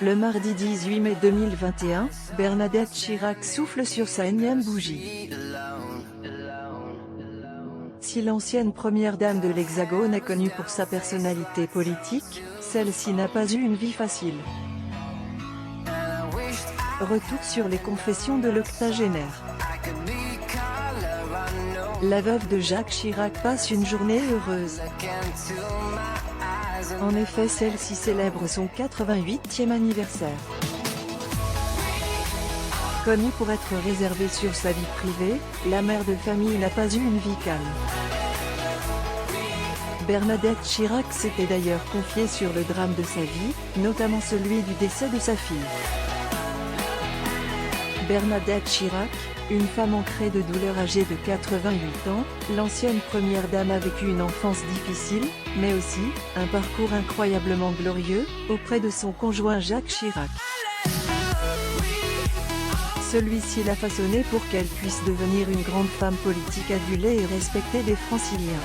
Le mardi 18 mai 2021, Bernadette Chirac souffle sur sa énième bougie. Si l'ancienne première dame de l'Hexagone est connue pour sa personnalité politique, celle-ci n'a pas eu une vie facile. Retour sur les confessions de l'octogénaire. La veuve de Jacques Chirac passe une journée heureuse. En effet, celle-ci célèbre son 88e anniversaire. Connue pour être réservée sur sa vie privée, la mère de famille n'a pas eu une vie calme. Bernadette Chirac s'était d'ailleurs confiée sur le drame de sa vie, notamment celui du décès de sa fille. Bernadette Chirac, une femme ancrée de douleur âgée de 88 ans, l'ancienne première dame a vécu une enfance difficile, mais aussi, un parcours incroyablement glorieux, auprès de son conjoint Jacques Chirac. Celui-ci l'a façonnée pour qu'elle puisse devenir une grande femme politique adulée et respectée des Franciliens.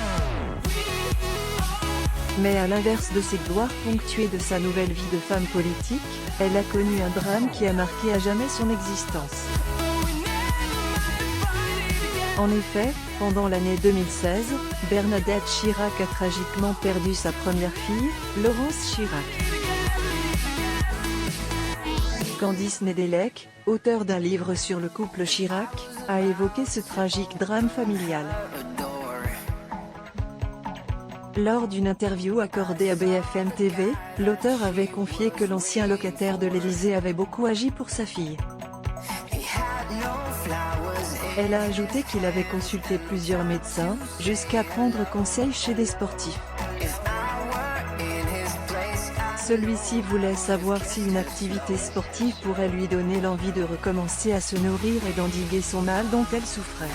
Mais à l'inverse de ses gloires ponctuées de sa nouvelle vie de femme politique, elle a connu un drame qui a marqué à jamais son existence. En effet, pendant l'année 2016, Bernadette Chirac a tragiquement perdu sa première fille, Laurence Chirac. Candice Nedelec, auteure d'un livre sur le couple Chirac, a évoqué ce tragique drame familial. Lors d'une interview accordée à BFM TV, l'auteur avait confié que l'ancien locataire de l'Élysée avait beaucoup agi pour sa fille. Elle a ajouté qu'il avait consulté plusieurs médecins, jusqu'à prendre conseil chez des sportifs. Celui-ci voulait savoir si une activité sportive pourrait lui donner l'envie de recommencer à se nourrir et d'endiguer son mal dont elle souffrait.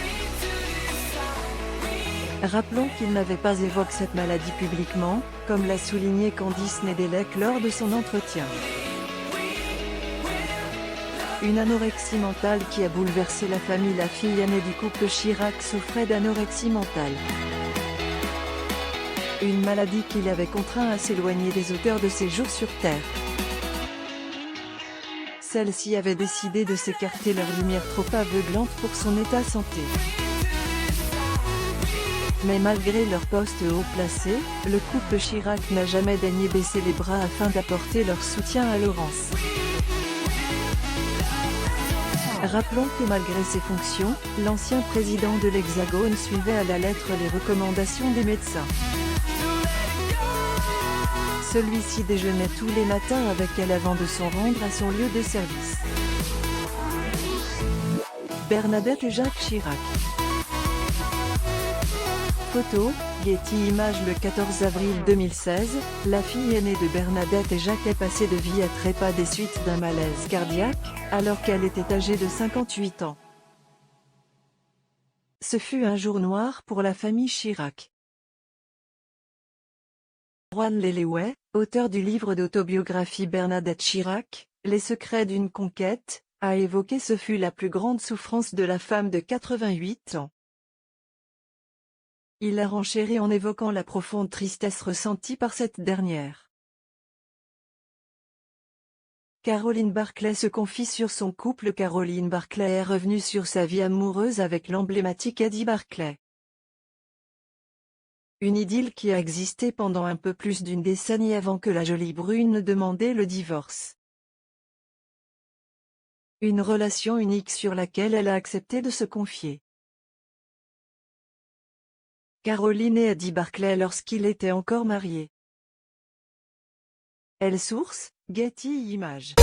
Rappelons qu'il n'avait pas évoqué cette maladie publiquement, comme l'a souligné Candice Nedelec lors de son entretien. Une anorexie mentale qui a bouleversé la famille. La fille aînée du couple Chirac souffrait d'anorexie mentale. Une maladie qui l'avait contraint à s'éloigner des auteurs de ses jours sur Terre. Celle-ci avait décidé de s'écarter leur lumière trop aveuglante pour son état santé. Mais malgré leur poste haut placé, le couple Chirac n'a jamais daigné baisser les bras afin d'apporter leur soutien à Laurence. Rappelons que malgré ses fonctions, l'ancien président de l'Hexagone suivait à la lettre les recommandations des médecins. Celui-ci déjeunait tous les matins avec elle avant de s'en rendre à son lieu de service. Bernadette et Jacques Chirac. Photo, Getty Images. Le 14 avril 2016, la fille aînée de Bernadette et Jacques est passée de vie à trépas des suites d'un malaise cardiaque, alors qu'elle était âgée de 58 ans. Ce fut un jour noir pour la famille Chirac. Juan Lelewey, auteur du livre d'autobiographie Bernadette Chirac, Les secrets d'une conquête, a évoqué ce fut la plus grande souffrance de la femme de 88 ans. Il a renchéri en évoquant la profonde tristesse ressentie par cette dernière. Caroline Barclay se confie sur son couple. Caroline Barclay est revenue sur sa vie amoureuse avec l'emblématique Eddie Barclay. Une idylle qui a existé pendant un peu plus d'une décennie avant que la jolie brune ne demandait le divorce. Une relation unique sur laquelle elle a accepté de se confier. Caroline et Eddie Barclay lorsqu'il était encore marié. Elle source, Getty Images.